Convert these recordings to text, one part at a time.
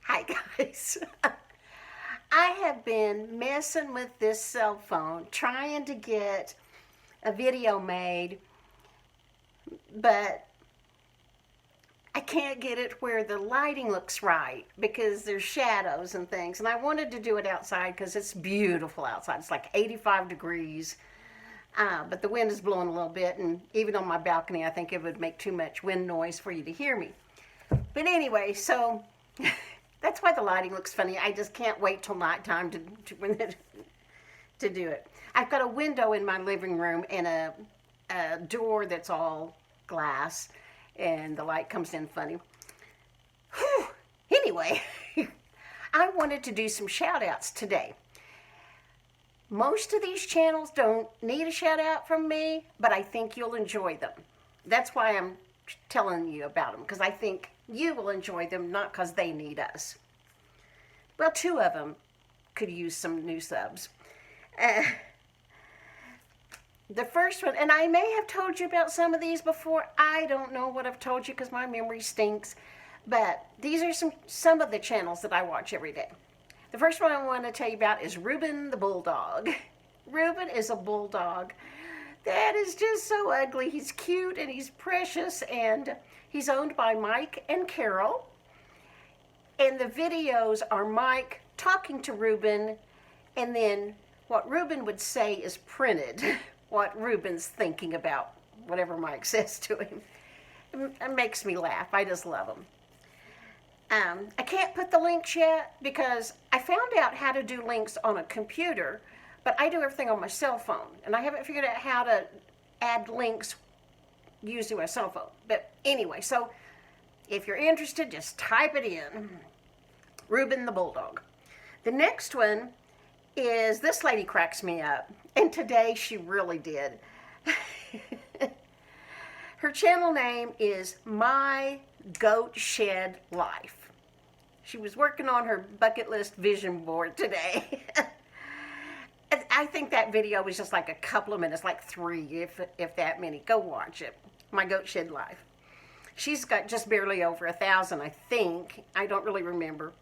Hi guys. I have been messing with this cell phone trying to get a video made, but I can't get it where the lighting looks right because there's shadows and things. And I wanted to do it outside because it's beautiful outside. It's like 85 degrees, but the wind is blowing a little bit. And even on my balcony, I think it would make too much wind noise for you to hear me. But anyway, so that's why the lighting looks funny. I just can't wait till nighttime to do it. I've got a window in my living room and a door that's all glass, and the light comes in funny. Whew. Anyway, I wanted to do some shout outs today. Most of these channels don't need a shout out from me, but I think you'll enjoy them. That's why I'm telling you about them, because I think you will enjoy them, not because they need us. Well, two of them could use some new subs. The first one, and I may have told you about some of these before. I don't know what I've told you because my memory stinks. But these are some of the channels that I watch every day. The first one I want to tell you about is Reuben the Bulldog. Reuben is a bulldog that is just so ugly. He's cute and he's precious, and he's owned by Mike and Carol. And the videos are Mike talking to Reuben, and then what Reuben would say is printed. What Reuben's thinking about whatever Mike says to him. It makes me laugh. I just love him. I can't put the links yet because I found out how to do links on a computer, but I do everything on my cell phone, and I haven't figured out how to add links using my cell phone. But anyway, so if you're interested, just type it in. Reuben the Bulldog. The next one is, this lady cracks me up, and today she really did. Her channel name is My Goat Shed Life. She was working on her bucket list vision board today. I think that video was just like a couple of minutes, like 3, if that many. Go watch it. My Goat Shed Life. She's got just barely over 1,000, I think. I don't really remember.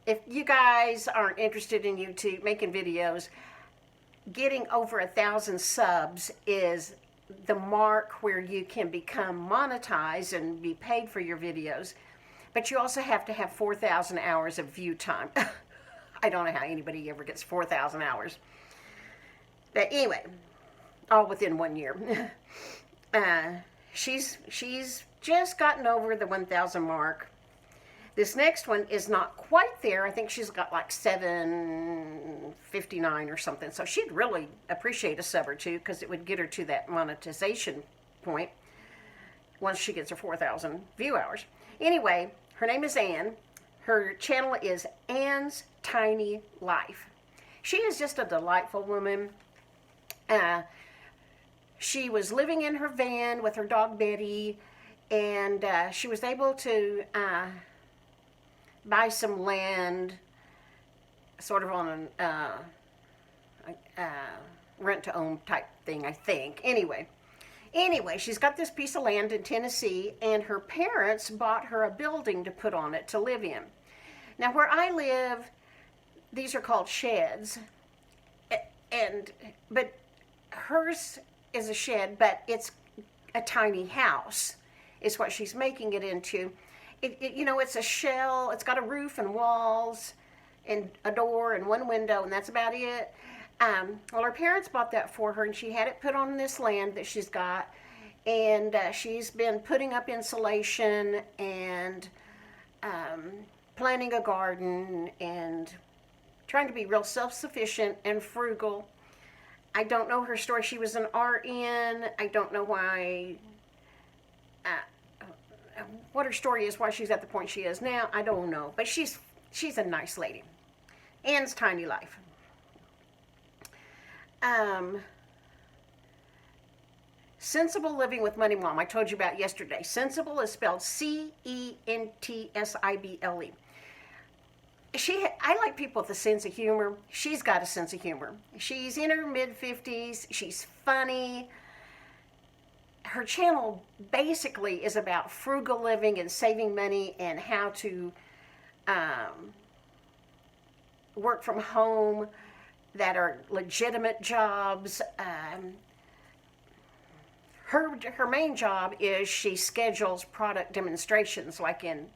If you guys aren't interested in YouTube making videos, getting over 1,000 subs is the mark where you can become monetized and be paid for your videos. But you also have to have 4,000 hours of view time. I don't know how anybody ever gets 4,000 hours. But anyway, all within 1 year. She's just gotten over the 1,000 mark. This next one is not quite there. I think she's got like 759 or something. So she'd really appreciate a sub or two because it would get her to that monetization point once she gets her 4,000 view hours. Anyway, her name is Ann. Her channel is Ann's Tiny Life. She is just a delightful woman. She was living in her van with her dog Betty, and she was able to buy some land sort of on a rent-to-own type thing, I think. Anyway, she's got this piece of land in Tennessee, and her parents bought her a building to put on it to live in. Now, where I live, these are called sheds, but hers is a shed, but it's a tiny house is what she's making it into. It's a shell. It's got a roof and walls and a door and one window, and that's about it. Well, her parents bought that for her, and she had it put on this land that she's got, and she's been putting up insulation and planting a garden and trying to be real self-sufficient and frugal. I don't know her story. She was an RN. I don't know why, what her story is, why she's at the point she is now. I don't know, but she's a nice lady. Ann's Tiny Life. Sensible Living with Money Mom, I told you about yesterday. Sensible is spelled Centsible. I like people with a sense of humor. She's got a sense of humor. She's in her mid-50s. She's funny. her channel basically is about frugal living and saving money and how to work from home that are legitimate jobs. Her main job is she schedules product demonstrations like in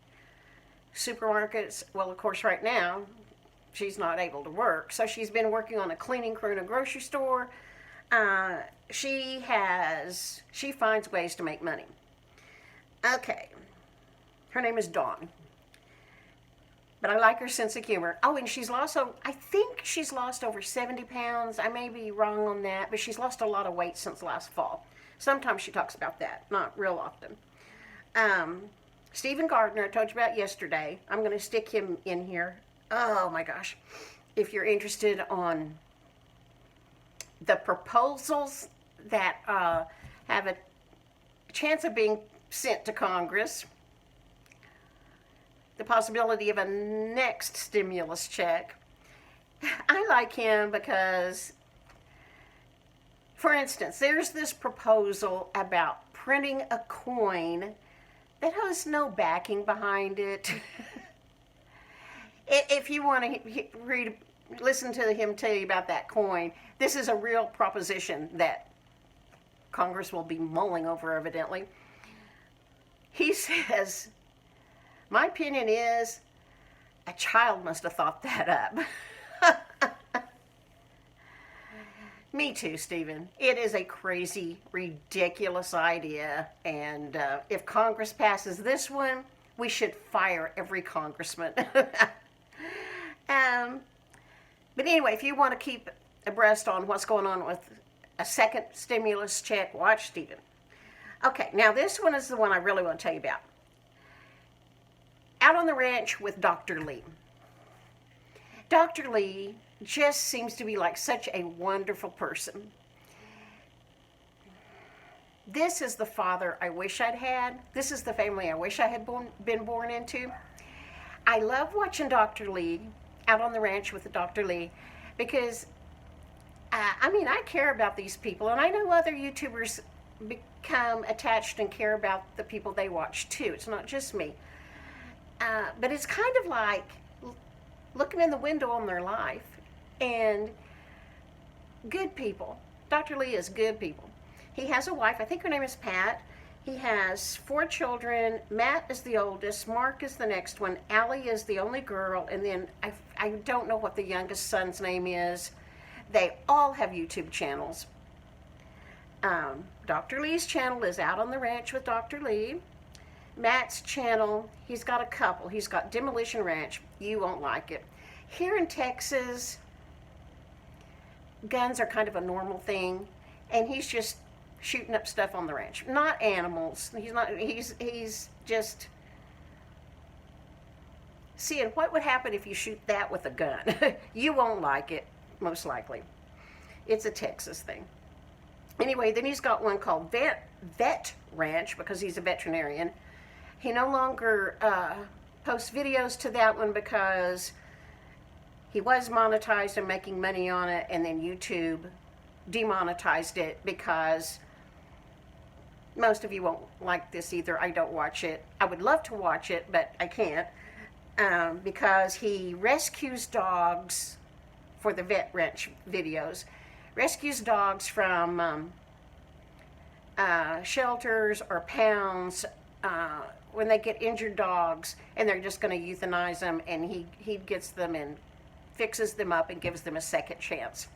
supermarkets. Well, of course, right now she's not able to work, so she's been working on a cleaning crew in a grocery store. She finds ways to make money. Okay, her name is Dawn, but I like her sense of humor. Oh, and I think she's lost over 70 pounds. I may be wrong on that, but she's lost a lot of weight since last fall. Sometimes she talks about that, not real often. Stephen Gardner, I told you about yesterday. I'm going to stick him in here. Oh my gosh. If you're interested on the proposals that have a chance of being sent to Congress, the possibility of a next stimulus check, I like him because, for instance, there's this proposal about printing a coin that has no backing behind it. If you want to listen to him tell you about that coin, this is a real proposition that Congress will be mulling over, evidently. He says, my opinion is a child must have thought that up. Me too, Stephen. It is a crazy, ridiculous idea, and if Congress passes this one, we should fire every congressman. But anyway, if you want to keep abreast on what's going on with a second stimulus check, watch Stephen. Okay, now this one is the one I really want to tell you about. Out on the Ranch with Dr. Lee. Dr. Lee just seems to be like such a wonderful person. This is the father I wish I'd had. This is the family I wish I had been born into. I love watching Dr. Lee, Out on the Ranch with Dr. Lee, because, I care about these people, and I know other YouTubers become attached and care about the people they watch too. It's not just me. But it's kind of like looking in the window on their life, and good people. Dr. Lee is good people. He has a wife, I think her name is Pat. He has 4 children. Matt is the oldest. Mark is the next one. Allie is the only girl. And then I don't know what the youngest son's name is. They all have YouTube channels. Dr. Lee's channel is Out on the Ranch with Dr. Lee. Matt's channel, he's got a couple. He's got Demolition Ranch. You won't like it. Here in Texas, guns are kind of a normal thing. And he's just shooting up stuff on the ranch, not animals. He's just seeing what would happen if you shoot that with a gun. You won't like it, most likely. It's a Texas thing. Anyway, then he's got one called Vet Ranch, because he's a veterinarian. He no longer posts videos to that one because he was monetized and making money on it, and then YouTube demonetized it because most of you won't like this either. I don't watch it. I would love to watch it, but I can't because he rescues dogs for the Vet Ranch videos. Rescues dogs from shelters or pounds when they get injured dogs, and they're just going to euthanize them, and he gets them and fixes them up and gives them a second chance.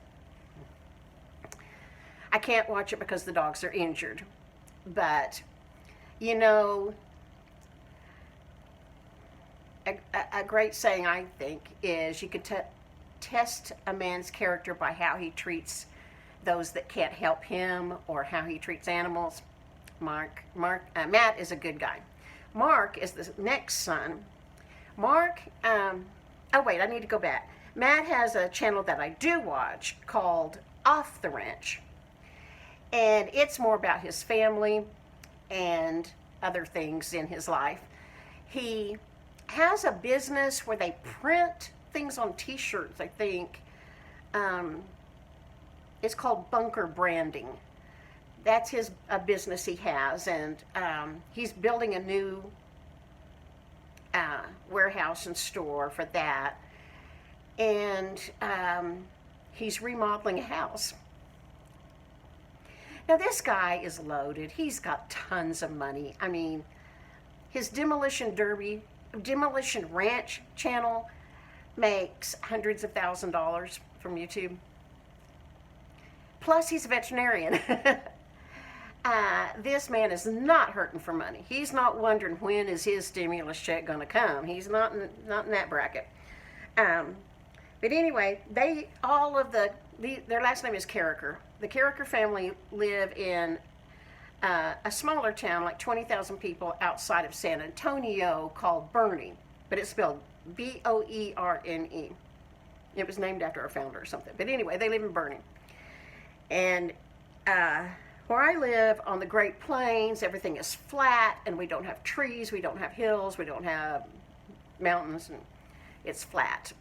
I can't watch it because the dogs are injured. But, you know, a great saying, I think, is you can test a man's character by how he treats those that can't help him or how he treats animals. Matt is a good guy. Mark is the next son. Mark, oh wait, I need to go back. Matt has a channel that I do watch called OfftheRanch. And it's more about his family and other things in his life. He has a business where they print things on t-shirts, I think. It's called bunker branding. that's his a business he has, and he's building a new warehouse and store for that, and he's remodeling a house. Now this guy is loaded. He's got tons of money. I mean, his Demolition Ranch channel makes hundreds of $1,000s from YouTube. Plus, he's a veterinarian. This man is not hurting for money. He's not wondering when is his stimulus check going to come. He's not in that bracket. But anyway, their last name is Carricker. The Carricker family live in a smaller town, like 20,000 people outside of San Antonio, called Boerne, but it's spelled Boerne. It was named after our founder or something. But anyway, they live in Boerne. And where I live on the Great Plains, everything is flat, and we don't have trees, we don't have hills, we don't have mountains, and it's flat.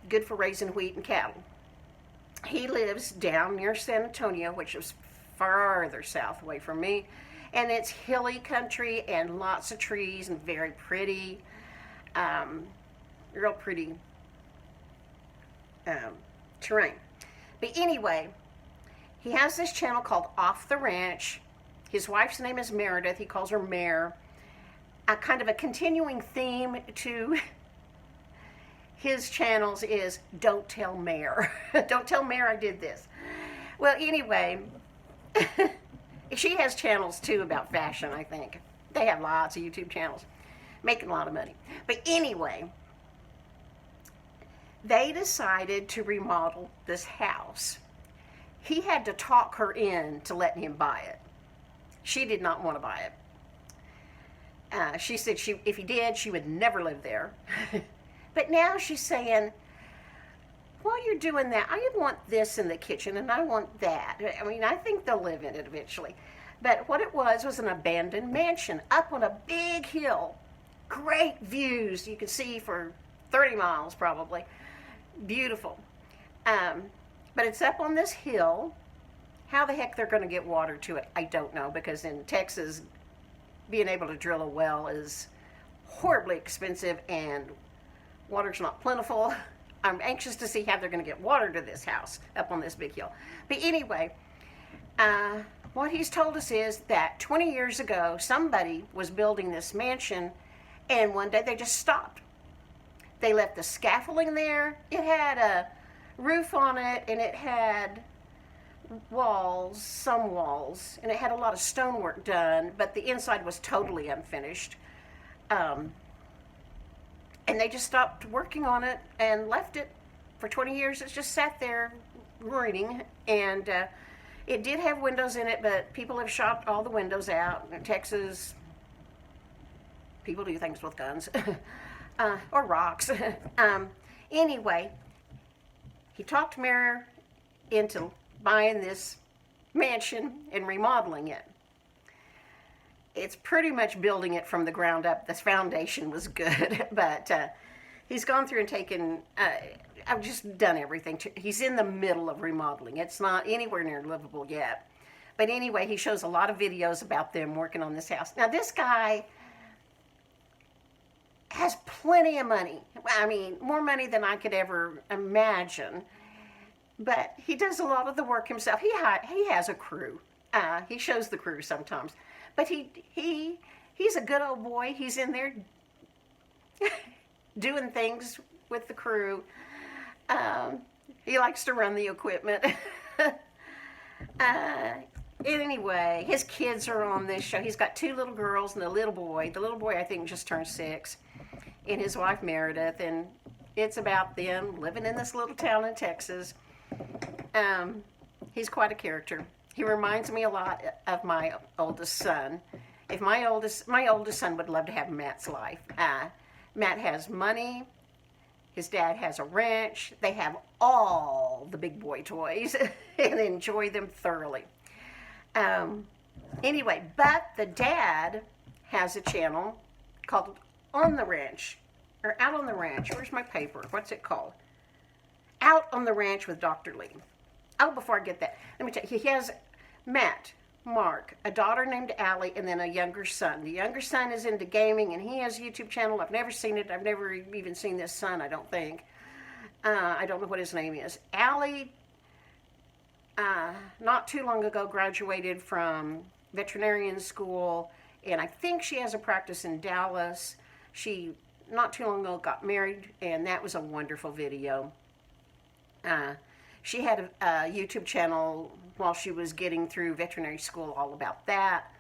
Good for raising wheat and cattle. He lives down near San Antonio, which is farther south away from me, and it's hilly country and lots of trees and very pretty, real pretty terrain. But anyway, he has this channel called Off the Ranch. His wife's name is Meredith. He calls her Mare. A kind of a continuing theme to his channels is don't tell Mare. Don't tell Mare I did this. Well, anyway, she has channels too about fashion, I think. They have lots of YouTube channels, making a lot of money. But anyway, they decided to remodel this house. He had to talk her in to letting him buy it. She did not want to buy it. She said if he did, she would never live there. But now she's saying, while you're doing that, I want this in the kitchen and I want that. I mean, I think they'll live in it eventually. But what it was an abandoned mansion up on a big hill. Great views you can see for 30 miles probably. Beautiful. But it's up on this hill. How the heck they're going to get water to it, I don't know, because in Texas, being able to drill a well is horribly expensive and water's not plentiful. I'm anxious to see how they're going to get water to this house up on this big hill. But anyway, what he's told us is that 20 years ago, somebody was building this mansion, and one day they just stopped. They left the scaffolding there. It had a roof on it, and it had some walls, and it had a lot of stonework done, but the inside was totally unfinished. And they just stopped working on it and left it for 20 years. It's just sat there ruining, and it did have windows in it, but people have shot all the windows out. In Texas, people do things with guns or rocks. Anyway, he talked Mary into buying this mansion and remodeling it. It's pretty much building it from the ground up. This foundation was good, but he's gone through and taken, I've just done everything. He's in the middle of remodeling. It's not anywhere near livable yet. But anyway, he shows a lot of videos about them working on this house. Now, this guy has plenty of money. I mean, more money than I could ever imagine. But he does a lot of the work himself. He has a crew. He shows the crew sometimes. But he's a good old boy. He's in there doing things with the crew. He likes to run the equipment. Anyway, his kids are on this show. He's got 2 little girls and a little boy. The little boy, I think, just turned 6. And his wife, Meredith. And it's about them living in this little town in Texas. He's quite a character. He reminds me a lot of my oldest son. If my oldest son would love to have Matt's life. Matt has money. His dad has a ranch. They have all the big boy toys and enjoy them thoroughly. Anyway, but the dad has a channel called On the Ranch, or Out on the Ranch. Where's my paper? What's it called? Out on the Ranch with Dr. Lee. Oh, before I get that, let me tell you, he has Matt, Mark, a daughter named Allie, and then a younger son. The younger son is into gaming, and he has a YouTube channel. I've never seen it. I've never even seen this son, I don't think. I don't know what his name is. Allie, not too long ago, graduated from veterinarian school, and I think she has a practice in Dallas. She, not too long ago, got married, and that was a wonderful video. She had a YouTube channel while she was getting through veterinary school, all about that.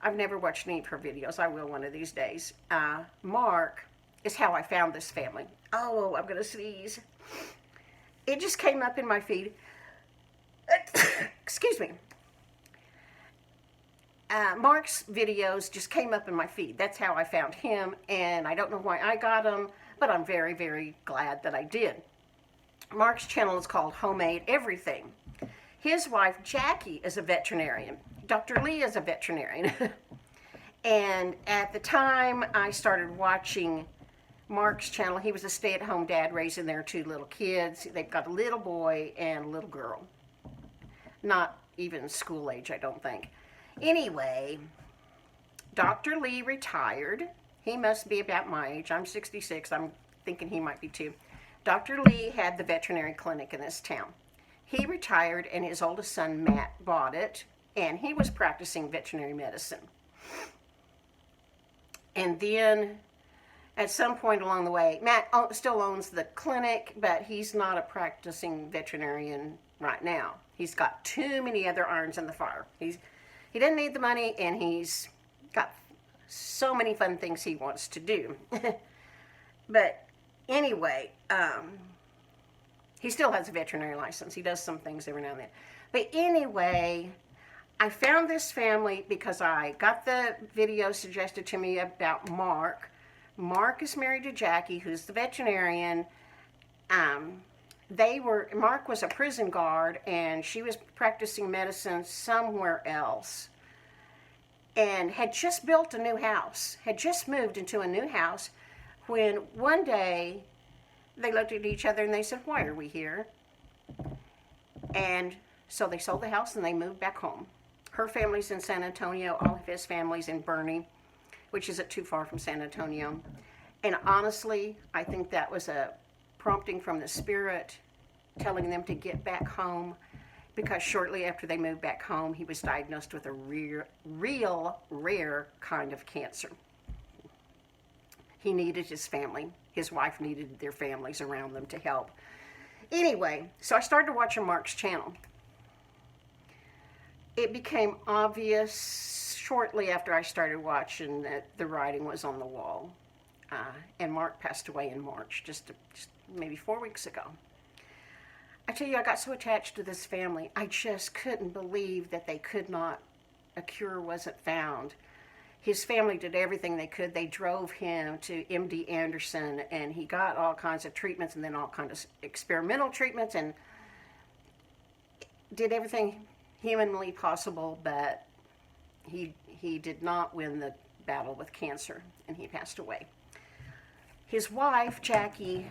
I've never watched any of her videos. I will one of these days. Mark is how I found this family. Oh, I'm going to sneeze. It just came up in my feed. Excuse me. Mark's videos just came up in my feed. That's how I found him, and I don't know why I got him, but I'm very, very glad that I did. Mark's channel is called Homemade Everything. His wife, Jackie, is a veterinarian. Dr. Lee is a veterinarian. And at the time I started watching Mark's channel, he was a stay-at-home dad raising their 2 little kids. They've got a little boy and a little girl. Not even school age, I don't think. Anyway, Dr. Lee retired. He must be about my age. I'm 66. I'm thinking he might be too. Dr. Lee had the veterinary clinic in this town. He retired, and his oldest son, Matt, bought it, and he was practicing veterinary medicine. And then, at some point along the way, Matt still owns the clinic, but he's not a practicing veterinarian right now. He's got too many other irons in the fire. He doesn't need the money, and he's got so many fun things he wants to do. But anyway, he still has a veterinary license. He does some things every now and then. But anyway, I found this family because I got the video suggested to me about Mark. Mark is married to Jackie, who's the veterinarian. Mark was a prison guard, and she was practicing medicine somewhere else, and had just built a new house, had just moved into a new house, when one day they looked at each other and they said, "Why are we here?" And so they sold the house and they moved back home. Her family's in San Antonio, all of his family's in Bernie, which isn't too far from San Antonio. And honestly, I think that was a prompting from the Spirit telling them to get back home, because shortly after they moved back home, he was diagnosed with a real rare kind of cancer. He needed his family. His wife needed their families around them to help. Anyway, so I started watching Mark's channel. It became obvious shortly after I started watching that the writing was on the wall. And Mark passed away in March, just maybe 4 weeks ago. I tell you, I got so attached to this family, I just couldn't believe that a cure wasn't found. His family did everything they could. They drove him to MD Anderson, and he got all kinds of treatments, and then all kinds of experimental treatments, and did everything humanly possible, but he did not win the battle with cancer, and he passed away. His wife, Jackie,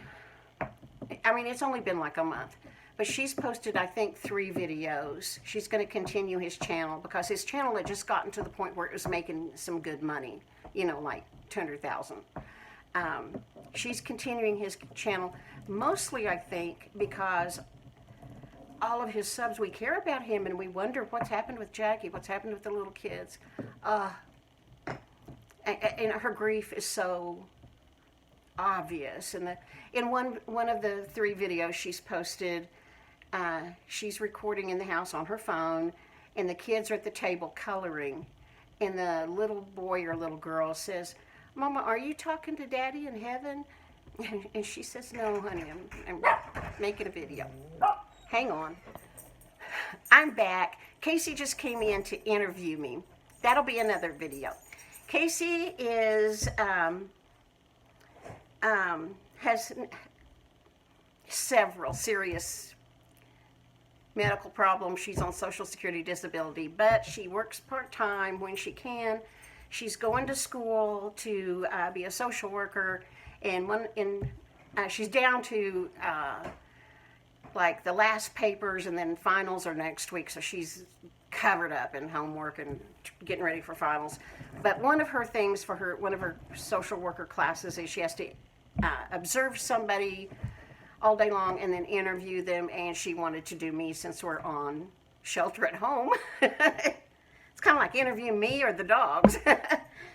I mean, it's only been like a month, but she's posted, I think, 3 videos. She's going to continue his channel, because his channel had just gotten to the point where it was making some good money, like $200,000. She's continuing his channel, mostly, I think, because all of his subs, we care about him, and we wonder what's happened with Jackie, what's happened with the little kids. And her grief is so obvious. And in one of the 3 videos she's posted, she's recording in the house on her phone, and the kids are at the table coloring, and the little boy or little girl says, "Mama, are you talking to Daddy in heaven?" And she says, "No, honey, I'm making a video." Hang on. I'm back. Casey just came in to interview me. That'll be another video. Casey has several serious medical problems. She's on Social Security disability, but she works part-time when she can. She's going to school to be a social worker, and she's down to like the last papers, and then finals are next week, so she's covered up in homework and getting ready for finals. But one of her things for one of her social worker classes is she has to observe somebody all day long and then interview them, and she wanted to do me since we're on shelter at home. It's kind of like interviewing me or the dogs.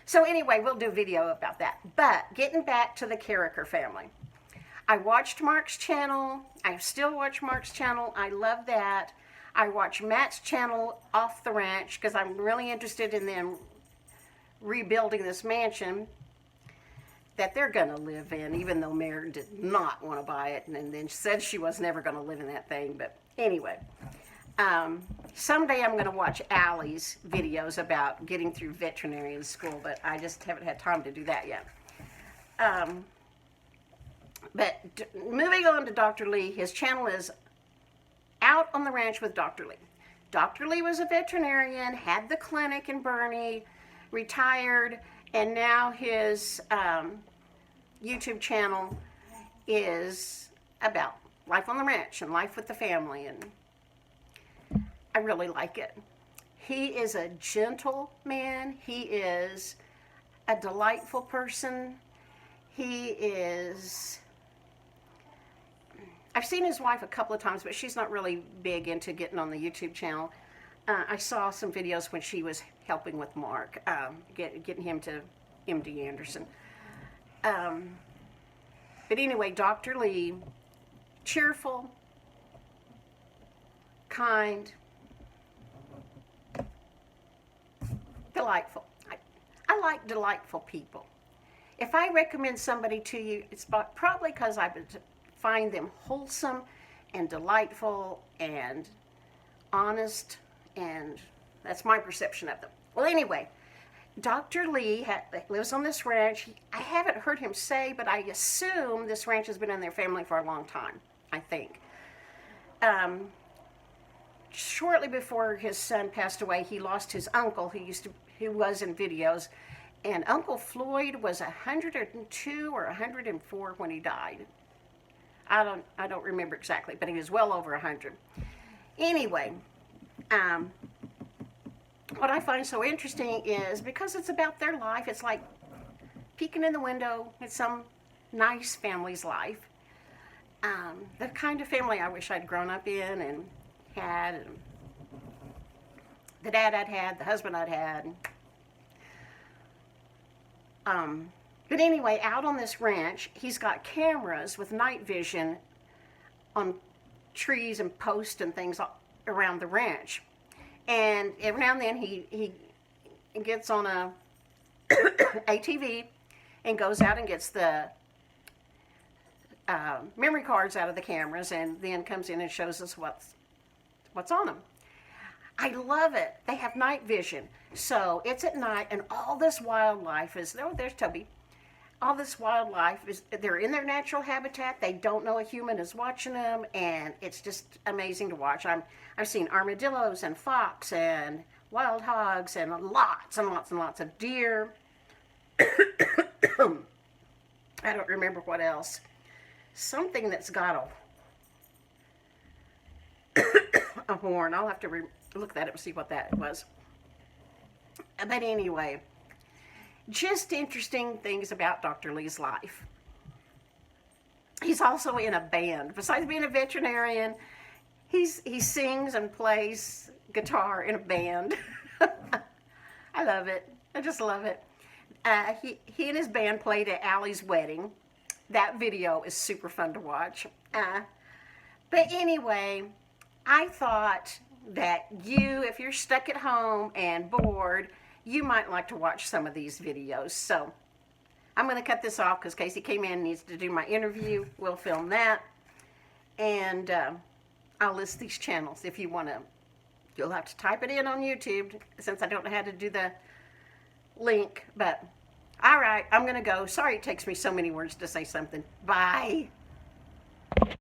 So anyway, we'll do a video about that. But getting back to the Carricker family. I watched Mark's channel. I still watch Mark's channel. I love that. I watch Matt's channel, Off the Ranch, because I'm really interested in them rebuilding this mansion that they're going to live in, even though Mary did not want to buy it and then said she was never going to live in that thing. But anyway, someday I'm going to watch Allie's videos about getting through veterinarian school, but I just haven't had time to do that yet. But moving on to Dr. Lee, his channel is Out on the Ranch with Dr. Lee. Dr. Lee was a veterinarian, had the clinic in Bernie, retired, and now his YouTube channel is about life on the ranch and life with the family, and I really like it. He is a gentle man. He is a delightful person. He is... I've seen his wife a couple of times, but she's not really big into getting on the YouTube channel. I saw some videos when she was helping with Mark, getting him to MD Anderson. But anyway, Dr. Lee, cheerful, kind, delightful. I like delightful people. If I recommend somebody to you, it's probably because I find them wholesome and delightful and honest, and that's my perception of them. Well, anyway, Dr. Lee lives on this ranch. I haven't heard him say, but I assume this ranch has been in their family for a long time, I think. Shortly before his son passed away, he lost his uncle who was in videos, and Uncle Floyd was 102 or 104 when he died. I don't remember exactly, but he was well over 100. Anyway, what I find so interesting is because it's about their life, it's like peeking in the window at some nice family's life. The kind of family I wish I'd grown up in and had, and the dad I'd had, the husband I'd had. But anyway, out on this ranch, he's got cameras with night vision on trees and posts and things around the ranch. And every now and then he gets on a ATV and goes out and gets the memory cards out of the cameras and then comes in and shows us what's on them. I love it. They have night vision. So it's at night and all this wildlife is, oh, there's Toby. All this wildlife they're in their natural habitat. They don't know a human is watching them, and it's just amazing to watch. I've seen armadillos and fox and wild hogs and lots and lots and lots of deer. I don't remember what else. Something that's got a horn. I'll have to look that up and see what that was. But anyway, just interesting things about Dr. Lee's life. He's also in a band. Besides being a veterinarian, he sings and plays guitar in a band. I love it. I just love it. He and his band played at Allie's wedding. That video is super fun to watch. But anyway, I thought that if you're stuck at home and bored, you might like to watch some of these videos. So I'm going to cut this off because Casey came in and needs to do my interview. We'll film that. And I'll list these channels if you want to. You'll have to type it in on YouTube since I don't know how to do the link. But all right, I'm going to go. Sorry it takes me so many words to say something. Bye.